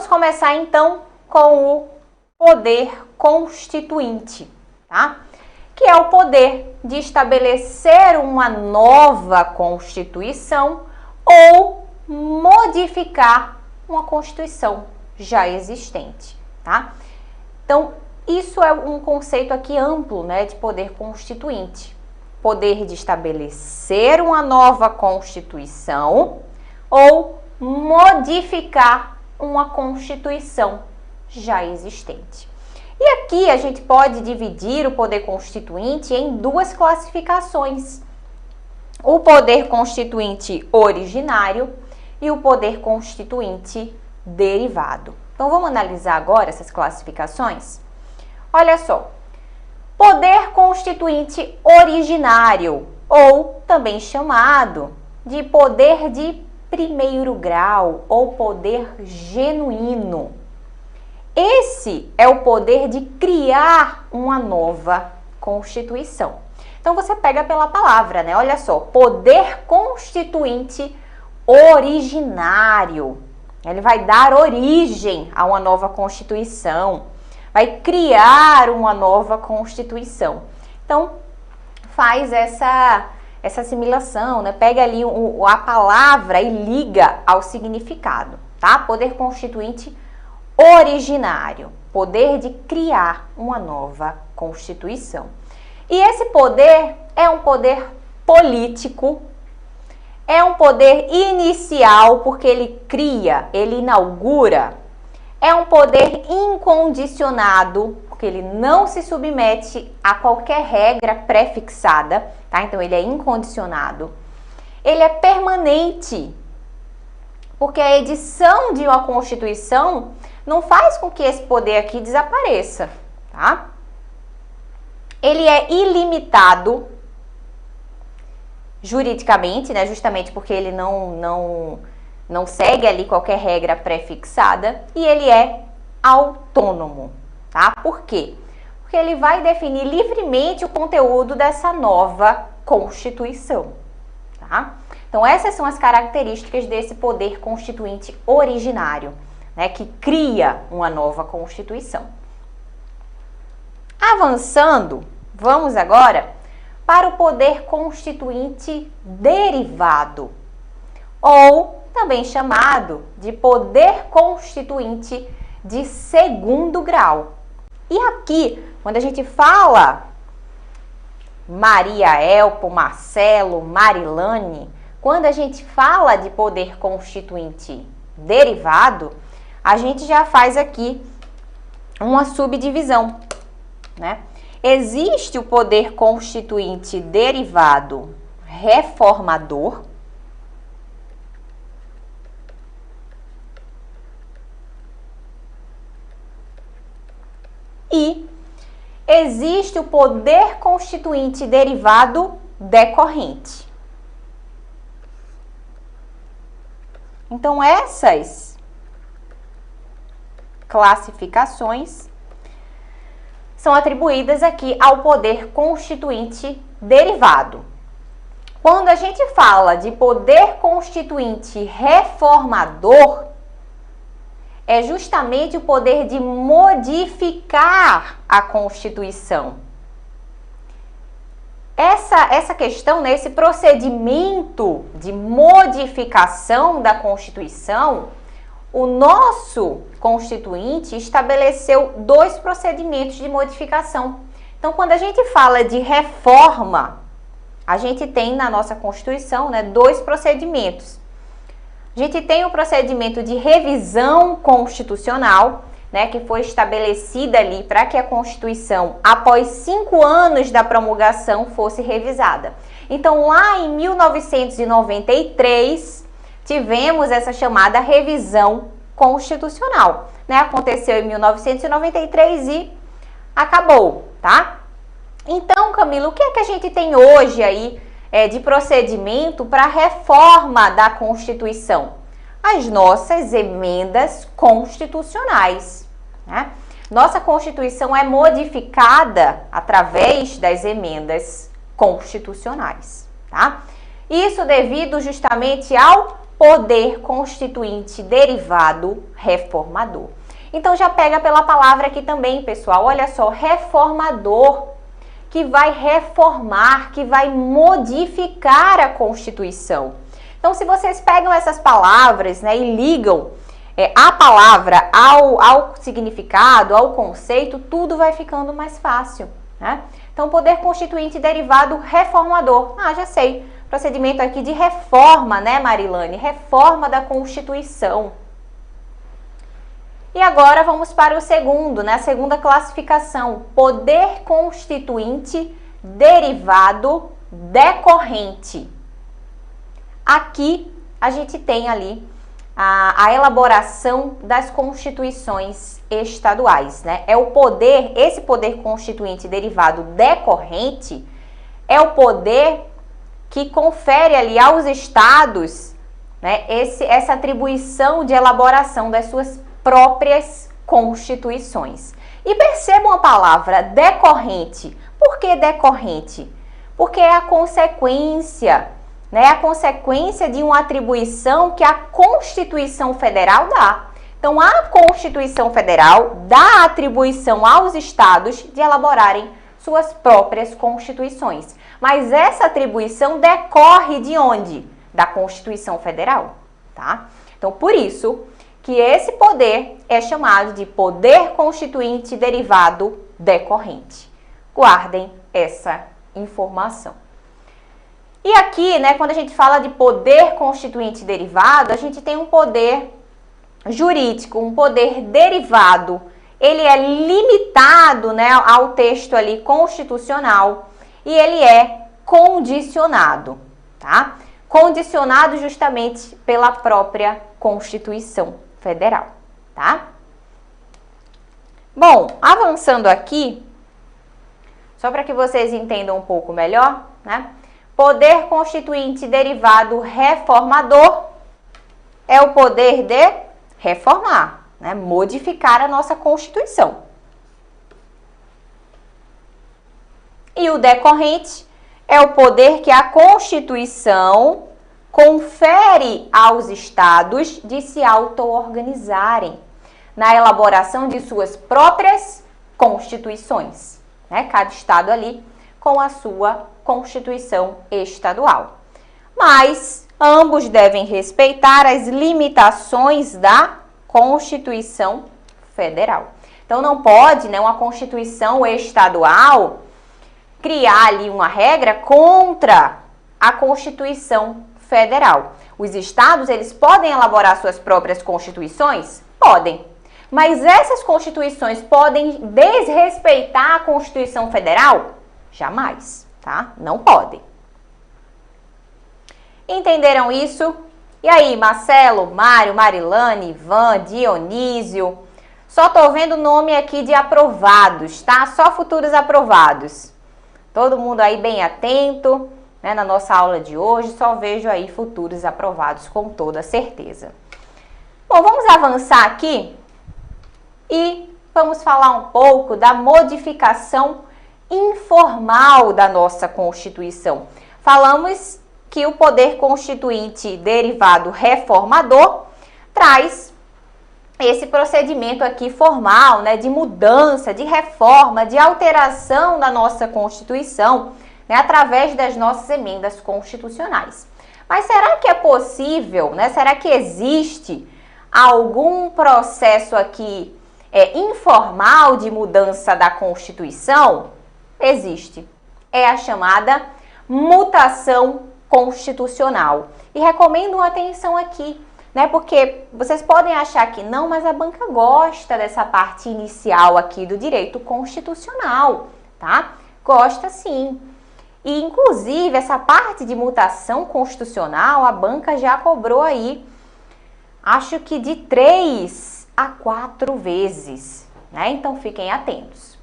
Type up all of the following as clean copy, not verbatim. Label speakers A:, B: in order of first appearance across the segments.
A: Vamos começar então com o poder constituinte, tá? Que é o poder de estabelecer uma nova Constituição ou modificar uma Constituição já existente, tá? Então, isso é um conceito aqui amplo, né, de poder constituinte. Poder de estabelecer uma nova Constituição ou modificar uma Constituição já existente. E aqui a gente pode dividir o poder constituinte em duas classificações: o poder constituinte originário e o poder constituinte derivado. Então vamos analisar agora essas classificações? Olha só, poder constituinte originário, ou também chamado de poder de primeiro grau ou poder genuíno. Esse é o poder de criar uma nova Constituição. Então você pega pela palavra, né? Olha só, poder constituinte originário. Ele vai dar origem a uma nova Constituição, vai criar uma nova Constituição. Então faz essa assimilação, né? Pega ali a palavra e liga ao significado, tá? Poder constituinte originário, poder de criar uma nova Constituição. E esse poder é um poder político, é um poder inicial, porque ele cria, ele inaugura. É um poder incondicionado, porque ele não se submete a qualquer regra pré-fixada, tá? Então ele é incondicionado. Ele é permanente, porque a edição de uma Constituição não faz com que esse poder aqui desapareça, tá? Ele é ilimitado juridicamente, né? Justamente porque ele não segue ali qualquer regra pré-fixada, e ele é autônomo, tá? Por quê? Porque ele vai definir livremente o conteúdo dessa nova Constituição, tá? Então essas são as características desse poder constituinte originário, né, que cria uma nova Constituição. Avançando, vamos agora para o poder constituinte derivado, ou também chamado de poder constituinte de segundo grau. E aqui, quando a gente fala Maria Elpo, Marcelo, Marilane, quando a gente fala de poder constituinte derivado, a gente já faz aqui uma subdivisão, né? Existe o poder constituinte derivado reformador, e existe o poder constituinte derivado decorrente. Então, essas classificações são atribuídas aqui ao poder constituinte derivado. Quando a gente fala de poder constituinte reformador, é justamente o poder de modificar a Constituição. Essa questão, né, esse procedimento de modificação da Constituição, o nosso Constituinte estabeleceu dois procedimentos de modificação. Então, quando a gente fala de reforma, a gente tem na nossa Constituição, né, dois procedimentos. A gente tem o procedimento de revisão constitucional, né, que foi estabelecida ali para que a Constituição, após 5 anos da promulgação, fosse revisada. Então, lá em 1993, tivemos essa chamada revisão constitucional, né? Aconteceu em 1993 e acabou, tá? Então, Camila, o que é que a gente tem hoje aí de procedimento para a reforma da Constituição? As nossas emendas constitucionais, né? Nossa Constituição é modificada através das emendas constitucionais, tá? Isso devido justamente ao poder constituinte derivado reformador. Então já pega pela palavra aqui também, pessoal. Olha só, reformador, que vai reformar, que vai modificar a Constituição. Então, se vocês pegam essas palavras, né, e ligam a palavra ao significado, ao conceito, tudo vai ficando mais fácil, né? Então, poder constituinte derivado reformador. Ah, já sei. Procedimento aqui de reforma, né, Marilane? Reforma da Constituição. E agora vamos para o segundo, né? A segunda classificação. Poder constituinte derivado decorrente. Aqui a gente tem ali a elaboração das constituições estaduais, né? É o poder, esse poder constituinte derivado decorrente é o poder que confere ali aos estados, né, essa atribuição de elaboração das suas próprias constituições. E percebam a palavra decorrente. Por que decorrente? Porque é a consequência, né, a consequência de uma atribuição que a Constituição Federal dá. Então, a Constituição Federal dá atribuição aos estados de elaborarem suas próprias constituições. Mas essa atribuição decorre de onde? Da Constituição Federal, tá? Então, por isso que esse poder é chamado de poder constituinte derivado decorrente. Guardem essa informação. E aqui, né, quando a gente fala de poder constituinte derivado, a gente tem um poder jurídico, um poder derivado. Ele é limitado, né, ao texto ali constitucional e ele é condicionado, tá? Condicionado justamente pela própria Constituição Federal, tá? Bom, avançando aqui, só para que vocês entendam um pouco melhor, né? Poder constituinte derivado reformador é o poder de reformar, né? Modificar a nossa Constituição. E o decorrente é o poder que a Constituição confere aos estados de se auto-organizarem na elaboração de suas próprias constituições, né? Cada estado ali com a sua Constituição estadual. Mas ambos devem respeitar as limitações da Constituição Federal. Então não pode, né, uma Constituição estadual criar ali uma regra contra a Constituição Federal. Os estados, eles podem elaborar suas próprias constituições? Podem. Mas essas constituições podem desrespeitar a Constituição Federal? Jamais, tá? Não podem. Entenderam isso? E aí, Marcelo, Mário, Marilane, Ivan, Dionísio? Só tô vendo o nome aqui de aprovados, tá? Só futuros aprovados. Todo mundo aí bem atento, né, na nossa aula de hoje, só vejo aí futuros aprovados com toda certeza. Bom, vamos avançar aqui e vamos falar um pouco da modificação informal da nossa Constituição. Falamos que o poder constituinte derivado reformador traz esse procedimento aqui formal, né, de mudança, de reforma, de alteração da nossa Constituição, né, através das nossas emendas constitucionais. Mas será que é possível, né, será que existe algum processo aqui informal de mudança da Constituição? Existe. É a chamada mutação constitucional. E recomendo uma atenção aqui, né? Porque vocês podem achar que não, mas a banca gosta dessa parte inicial aqui do direito constitucional, tá? Gosta sim. E, inclusive, essa parte de mutação constitucional, a banca já cobrou aí, acho que de 3 a 4 vezes, né? Então, fiquem atentos.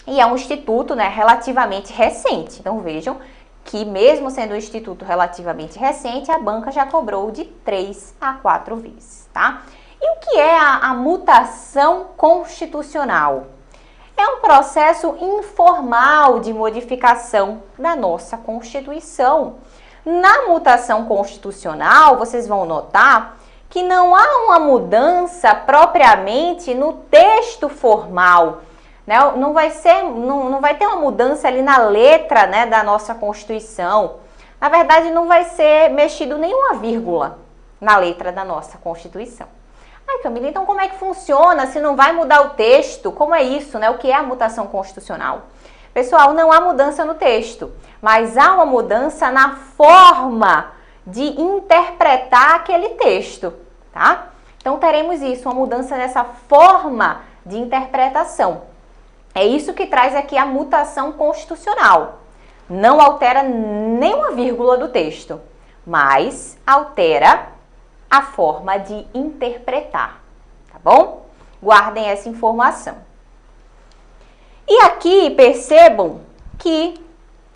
A: E é um instituto, né, relativamente recente. Então, vejam que mesmo sendo um instituto relativamente recente, a banca já cobrou de 3 a 4 vezes, tá? E o que é a mutação constitucional? É um processo informal de modificação da nossa Constituição, Na mutação constitucional, vocês vão notar que não há uma mudança propriamente no texto formal, né? Não vai ter uma mudança ali na letra, né, da nossa Constituição. Na verdade, não vai ser mexido nenhuma vírgula na letra da nossa Constituição. Ai, Camila, então como é que funciona se não vai mudar o texto? Como é isso, né? O que é a mutação constitucional? Pessoal, não há mudança no texto, mas há uma mudança na forma de interpretar aquele texto, tá? Então, teremos isso, uma mudança nessa forma de interpretação. É isso que traz aqui a mutação constitucional. Não altera nenhuma vírgula do texto, mas altera a forma de interpretar, tá bom? Guardem essa informação. E aqui percebam que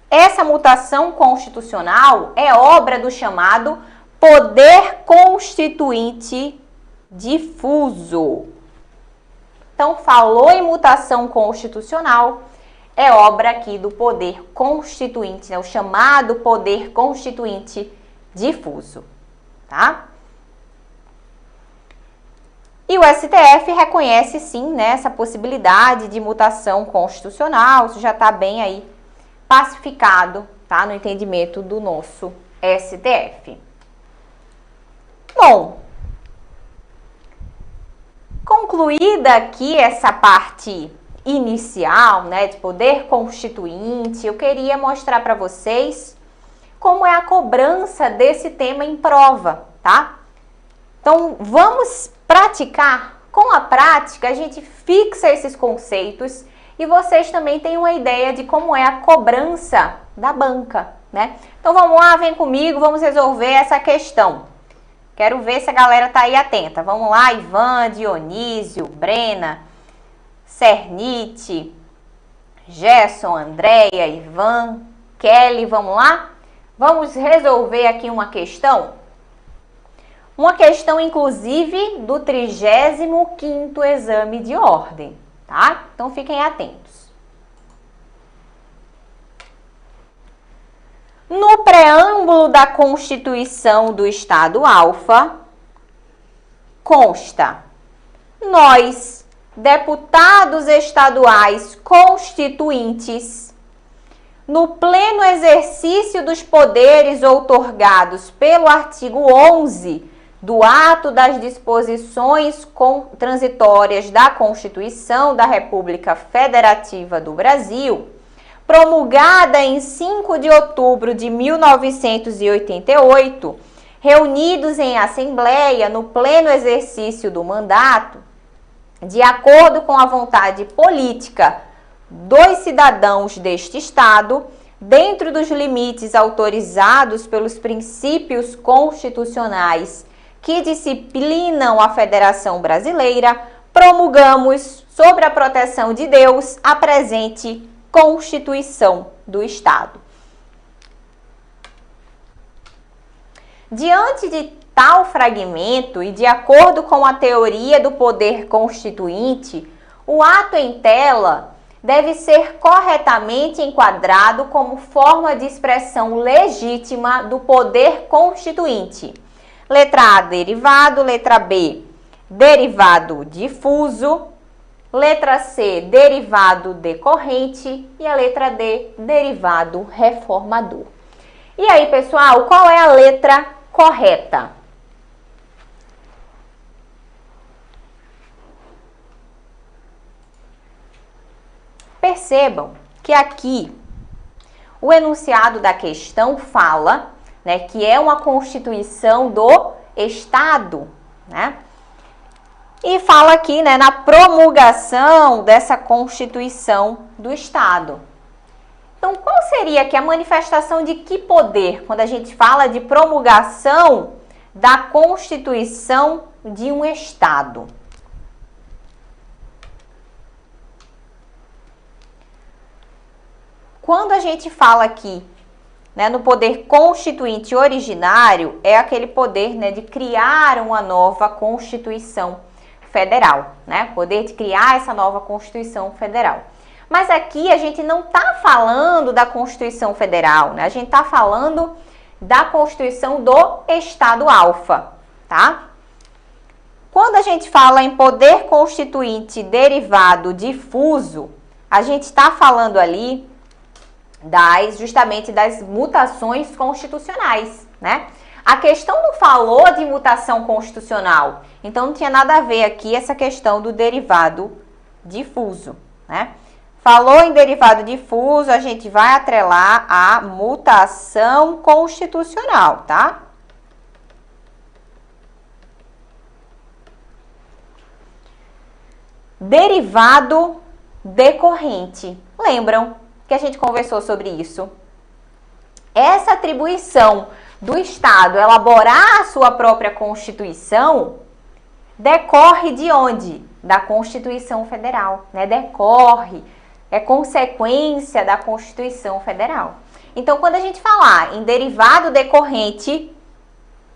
A: essa mutação constitucional é obra do chamado poder constituinte difuso. Então, falou em mutação constitucional, é obra aqui do poder constituinte, né? O chamado poder constituinte difuso, tá? E o STF reconhece sim, né, essa possibilidade de mutação constitucional, isso já está bem aí pacificado, tá, no entendimento do nosso STF. Bom, concluída aqui essa parte inicial, né, de poder constituinte, eu queria mostrar para vocês como é a cobrança desse tema em prova, tá? Então, vamos praticar. Com a prática, a gente fixa esses conceitos e vocês também têm uma ideia de como é a cobrança da banca, né? Então, vamos lá, vem comigo, vamos resolver essa questão. Quero ver se a galera tá aí atenta. Vamos lá, Ivan, Dionísio, Brena, Cernite, Gerson, Andréia, Ivan, Kelly, vamos lá? Vamos resolver aqui uma questão? Uma questão, inclusive, do 35º exame de ordem, tá? Então, fiquem atentos. No preâmbulo da Constituição do Estado Alfa, consta: nós, deputados estaduais constituintes, no pleno exercício dos poderes outorgados pelo artigo 11 do ato das disposições transitórias da Constituição da República Federativa do Brasil, promulgada em 5 de outubro de 1988, reunidos em assembleia no pleno exercício do mandato, de acordo com a vontade política dos cidadãos deste Estado, dentro dos limites autorizados pelos princípios constitucionais que disciplinam a Federação Brasileira, promulgamos, sob a proteção de Deus, a presente Constituição do Estado. Diante de tal fragmento e de acordo com a teoria do poder constituinte, o ato em tela deve ser corretamente enquadrado como forma de expressão legítima do poder constituinte. Letra A, derivado. Letra B, derivado difuso. Letra C, derivado decorrente. E a letra D, derivado reformador. E aí, pessoal, qual é a letra correta? Percebam que aqui o enunciado da questão fala, né, que é uma Constituição do Estado, né? E fala aqui, né, na promulgação dessa Constituição do Estado. Então, qual seria aqui a manifestação de que poder quando a gente fala de promulgação da Constituição de um Estado? Quando a gente fala aqui, né, no poder constituinte originário, é aquele poder, né, de criar uma nova Constituição Federal, né? Poder de criar essa nova Constituição Federal. Mas aqui a gente não está falando da Constituição Federal, né? A gente está falando da Constituição do Estado alfa, tá? Quando a gente fala em poder constituinte derivado difuso, a gente está falando ali justamente das mutações constitucionais, né? A questão não falou de mutação constitucional, então não tinha nada a ver aqui essa questão do derivado difuso, né? Falou em derivado difuso, a gente vai atrelar a mutação constitucional, tá? Derivado decorrente. Lembram que a gente conversou sobre isso? Essa atribuição do Estado elaborar a sua própria Constituição decorre de onde? Da Constituição Federal, né? Decorre, é consequência da Constituição Federal. Então, quando a gente falar em derivado decorrente,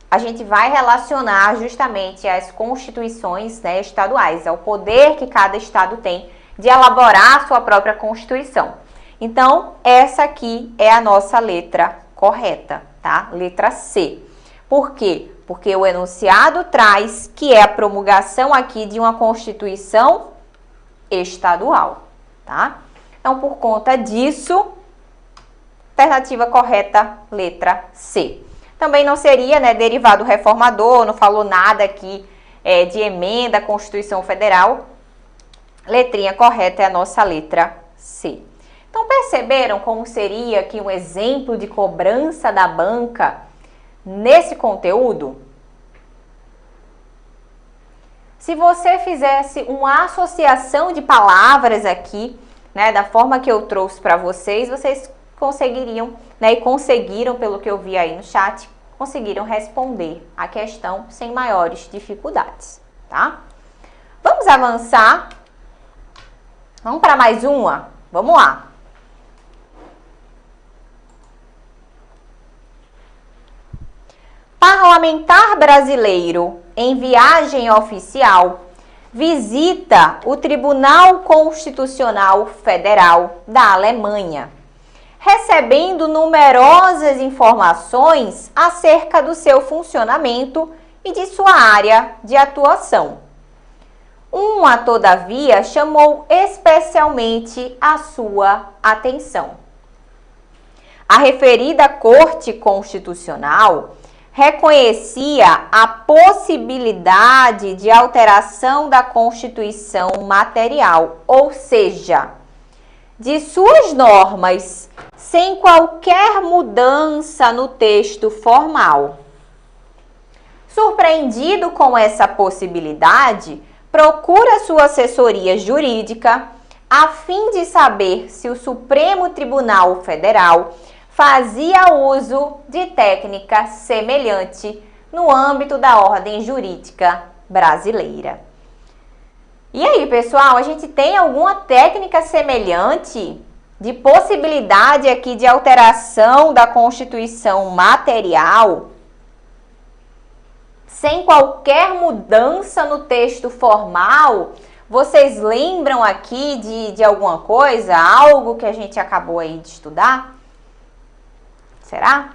A: a gente vai relacionar justamente as constituições, né, estaduais, ao poder que cada estado tem de elaborar a sua própria Constituição. Então, essa aqui é a nossa letra correta, tá? Letra C. Por quê? Porque o enunciado traz que é a promulgação aqui de uma Constituição estadual, tá? Então, por conta disso, alternativa correta, letra C. Também não seria, né, derivado reformador, não falou nada aqui de emenda à Constituição Federal. Letrinha correta é a nossa letra C. Então, perceberam como seria aqui um exemplo de cobrança da banca nesse conteúdo? Se você fizesse uma associação de palavras aqui, né, da forma que eu trouxe para vocês conseguiriam, né, e conseguiram, pelo que eu vi aí no chat, conseguiram responder a questão sem maiores dificuldades, tá? Vamos avançar. Vamos para mais uma? Vamos lá. Parlamentar brasileiro em viagem oficial visita o Tribunal Constitucional Federal da Alemanha, recebendo numerosas informações acerca do seu funcionamento e de sua área de atuação. Uma, todavia, chamou especialmente a sua atenção. A referida Corte Constitucional reconhecia a possibilidade de alteração da Constituição material, ou seja, de suas normas, sem qualquer mudança no texto formal. Surpreendido com essa possibilidade, procura sua assessoria jurídica a fim de saber se o Supremo Tribunal Federal fazia uso de técnica semelhante no âmbito da ordem jurídica brasileira. E aí, pessoal, a gente tem alguma técnica semelhante de possibilidade aqui de alteração da Constituição material sem qualquer mudança no texto formal? Vocês lembram aqui de alguma coisa, algo que a gente acabou aí de estudar? Será?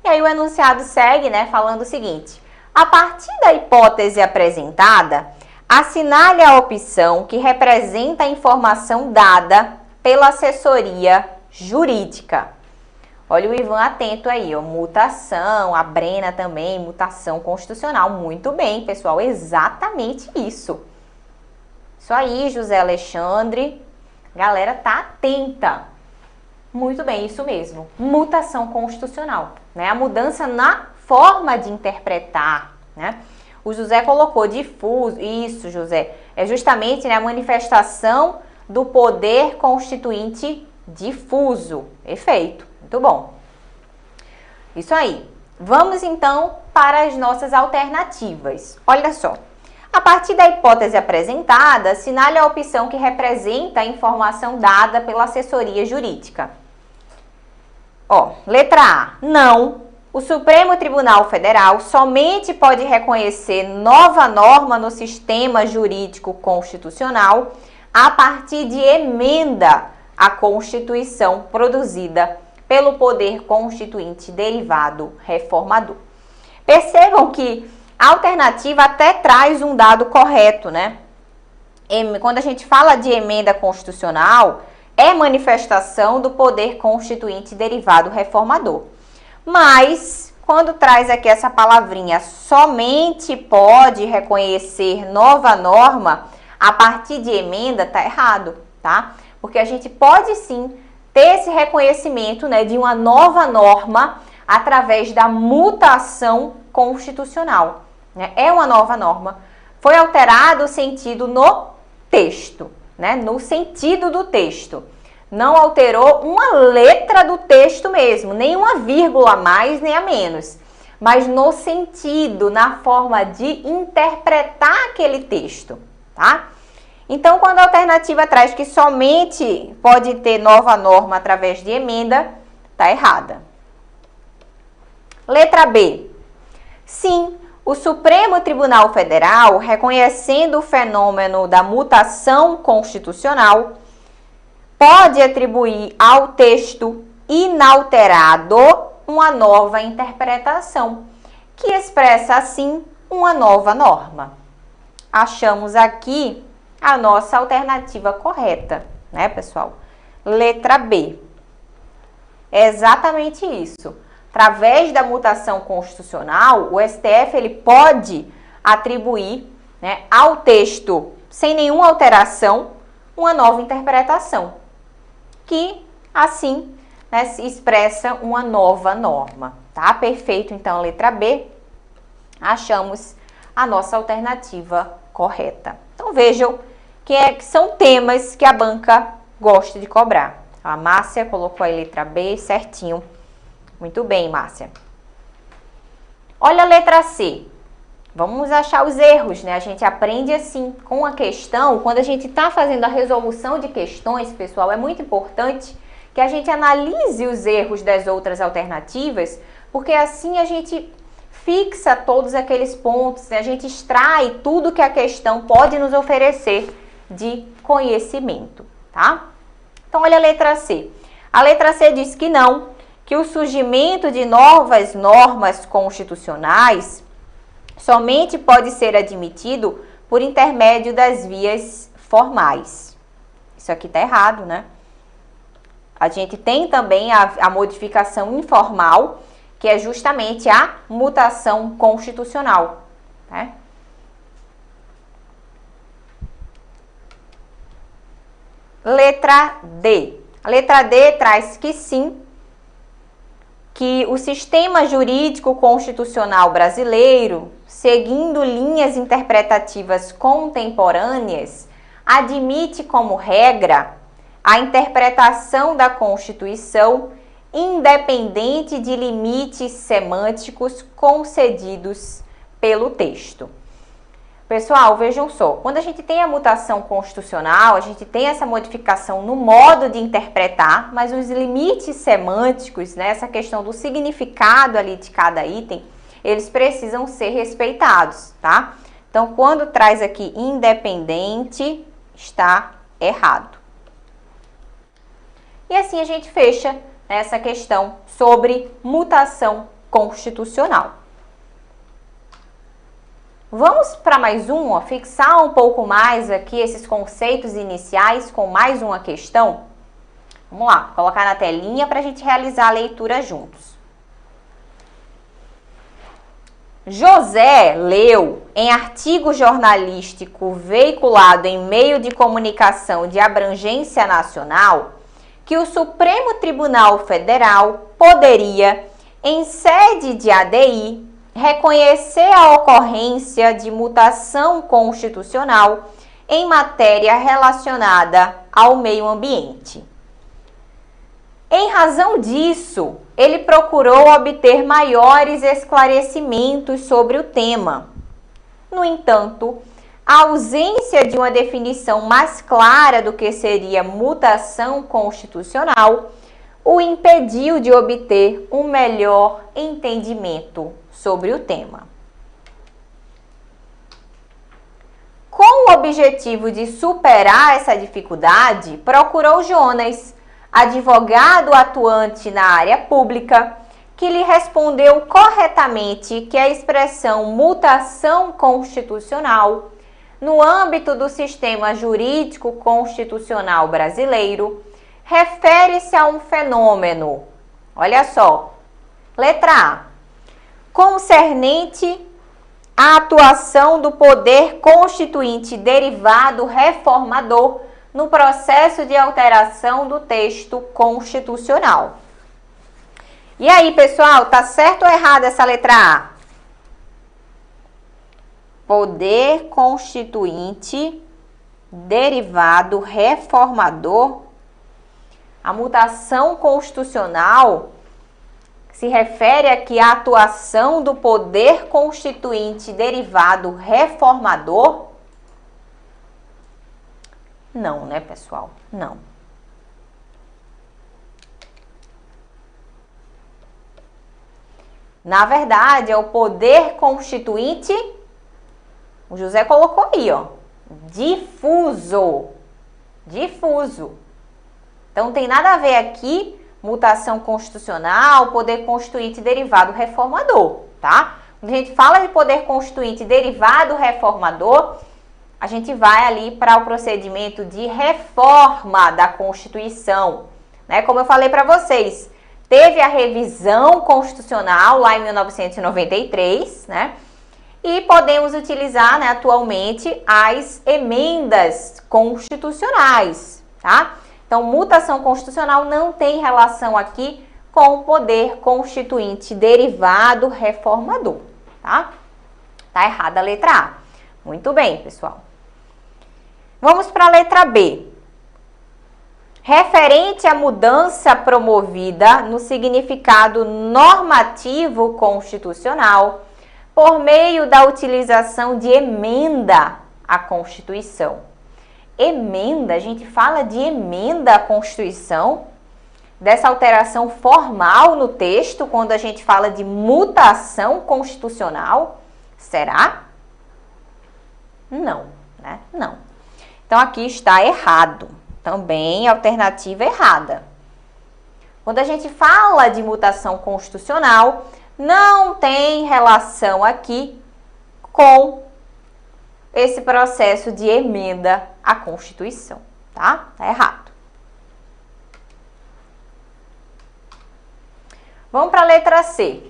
A: E aí o enunciado segue, né, falando o seguinte: a partir da hipótese apresentada, assinale a opção que representa a informação dada pela assessoria jurídica. Olha o Ivan atento aí, ó, mutação, a Brena também, mutação constitucional. Muito bem, pessoal, exatamente isso. Isso aí, José Alexandre. Galera, tá atenta. Muito bem, isso mesmo. Mutação constitucional, né? A mudança na forma de interpretar, né? O José colocou difuso. Isso, José. É justamente, né, a manifestação do poder constituinte difuso. Perfeito. Muito bom. Isso aí. Vamos, então, para as nossas alternativas. Olha só. A partir da hipótese apresentada, assinale a opção que representa a informação dada pela assessoria jurídica. Ó, letra A. Não. O Supremo Tribunal Federal somente pode reconhecer nova norma no sistema jurídico constitucional a partir de emenda à Constituição produzida pelo poder constituinte derivado reformador. Percebam que a alternativa até traz um dado correto, né? Quando a gente fala de emenda constitucional, é manifestação do poder constituinte derivado reformador. Mas, quando traz aqui essa palavrinha, somente pode reconhecer nova norma a partir de emenda, tá errado, tá? Porque a gente pode sim ter esse reconhecimento, né, de uma nova norma através da mutação constitucional, né? É uma nova norma. Foi alterado o sentido no texto, né? No sentido do texto. Não alterou uma letra do texto mesmo, nem uma vírgula a mais nem a menos, mas no sentido, na forma de interpretar aquele texto, tá? Então, quando a alternativa traz que somente pode ter nova norma através de emenda, tá errada. Letra B. Sim, o Supremo Tribunal Federal, reconhecendo o fenômeno da mutação constitucional, pode atribuir ao texto inalterado uma nova interpretação, que expressa assim uma nova norma. Achamos aqui a nossa alternativa correta, né, pessoal? Letra B. É exatamente isso. Através da mutação constitucional, o STF ele pode atribuir, né, ao texto, sem nenhuma alteração, uma nova interpretação, que assim, né, se expressa uma nova norma. Tá? Perfeito, então, letra B. Achamos a nossa alternativa correta. Então, vejam que são temas que a banca gosta de cobrar. A Márcia colocou a letra B certinho. Muito bem, Márcia. Olha a letra C. Vamos achar os erros, né? A gente aprende assim com a questão. Quando a gente está fazendo a resolução de questões, pessoal, é muito importante que a gente analise os erros das outras alternativas, porque assim a gente fixa todos aqueles pontos, né? A gente extrai tudo que a questão pode nos oferecer de conhecimento, tá? Então, olha a letra C. A letra C diz que não, que o surgimento de novas normas constitucionais somente pode ser admitido por intermédio das vias formais. Isso aqui está errado, né? A gente tem também a modificação informal, que é justamente a mutação constitucional, né? Letra D. A letra D traz que sim, que o sistema jurídico constitucional brasileiro, seguindo linhas interpretativas contemporâneas, admite como regra a interpretação da Constituição independente de limites semânticos concedidos pelo texto. Pessoal, vejam só, quando a gente tem a mutação constitucional, a gente tem essa modificação no modo de interpretar, mas os limites semânticos, né, essa questão do significado ali de cada item, eles precisam ser respeitados, tá? Então, quando traz aqui independente, está errado. E assim a gente fecha essa questão sobre mutação constitucional. Vamos para mais uma, fixar um pouco mais aqui esses conceitos iniciais com mais uma questão? Vamos lá, colocar na telinha para a gente realizar a leitura juntos. José leu em artigo jornalístico veiculado em meio de comunicação de abrangência nacional que o Supremo Tribunal Federal poderia, em sede de ADI, reconhecer a ocorrência de mutação constitucional em matéria relacionada ao meio ambiente. Em razão disso, ele procurou obter maiores esclarecimentos sobre o tema. No entanto, a ausência de uma definição mais clara do que seria mutação constitucional o impediu de obter um melhor entendimento sobre o tema. Com o objetivo de superar essa dificuldade, procurou Jonas advogado atuante na área pública, que lhe respondeu corretamente que a expressão mutação constitucional, no âmbito do sistema jurídico constitucional brasileiro, refere-se a um fenômeno, olha só, letra A, concernente à atuação do poder constituinte derivado reformador no processo de alteração do texto constitucional. E aí, pessoal, tá certo ou errado essa letra A? Poder constituinte derivado reformador. A mutação constitucional se refere aqui à atuação do poder constituinte derivado reformador? Não, né, pessoal? Não. Na verdade, é o poder constituinte, o José colocou aí, ó, difuso. Difuso. Então, não tem nada a ver aqui, mutação constitucional, poder constituinte derivado reformador, tá? Quando a gente fala de poder constituinte derivado reformador, a gente vai ali para o procedimento de reforma da Constituição, né? Como eu falei para vocês, teve a revisão constitucional lá em 1993, né? E podemos utilizar, né, atualmente as emendas constitucionais, tá? Então, mutação constitucional não tem relação aqui com o poder constituinte derivado reformador, tá? Tá errada a letra A. Muito bem, pessoal. Vamos para a letra B. Referente à mudança promovida no significado normativo constitucional por meio da utilização de emenda à Constituição. Emenda, a gente fala de emenda à Constituição, dessa alteração formal no texto, quando a gente fala de mutação constitucional. Será? Não, né? Não. Então, aqui está errado. Também alternativa errada. Quando a gente fala de mutação constitucional, não tem relação aqui com esse processo de emenda à Constituição, tá? Tá errado. Vamos para a letra C.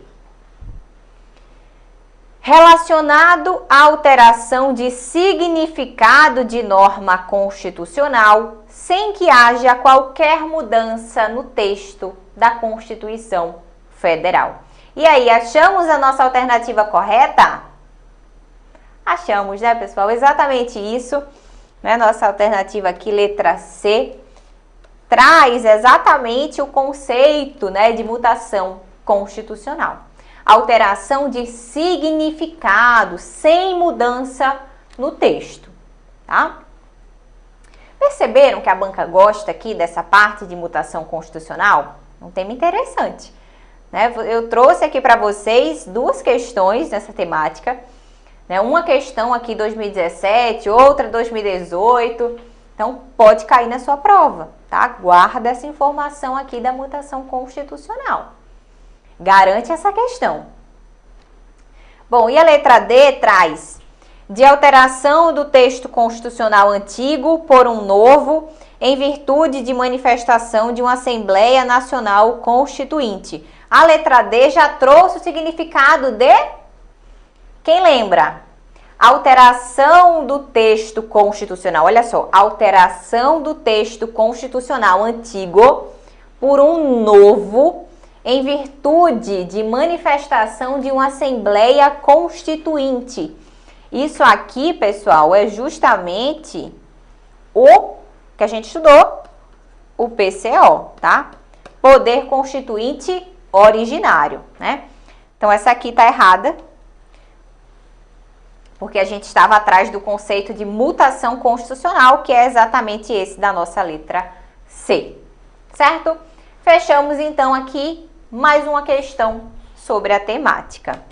A: Relacionado à alteração de significado de norma constitucional, sem que haja qualquer mudança no texto da Constituição Federal. E aí, achamos a nossa alternativa correta? Achamos, né, pessoal? Exatamente isso, né? Nossa alternativa aqui, letra C, traz exatamente o conceito, né, de mutação constitucional. Alteração de significado, sem mudança no texto, tá? Perceberam que a banca gosta aqui dessa parte de mutação constitucional? Um tema interessante, né? Eu trouxe aqui para vocês duas questões nessa temática, né? Uma questão aqui 2017, outra 2018, então pode cair na sua prova, tá? Guarda essa informação aqui da mutação constitucional. Garante essa questão. Bom, e a letra D traz de alteração do texto constitucional antigo por um novo, em virtude de manifestação de uma Assembleia Nacional Constituinte. A letra D já trouxe o significado de... Quem lembra? Alteração do texto constitucional. Olha só, alteração do texto constitucional antigo por um novo, em virtude de manifestação de uma Assembleia Constituinte. Isso aqui, pessoal, é justamente o que a gente estudou, o PCO, tá? Poder Constituinte Originário, né? Então, essa aqui tá errada, porque a gente estava atrás do conceito de mutação constitucional, que é exatamente esse da nossa letra C, certo? Fechamos, então, aqui mais uma questão sobre a temática.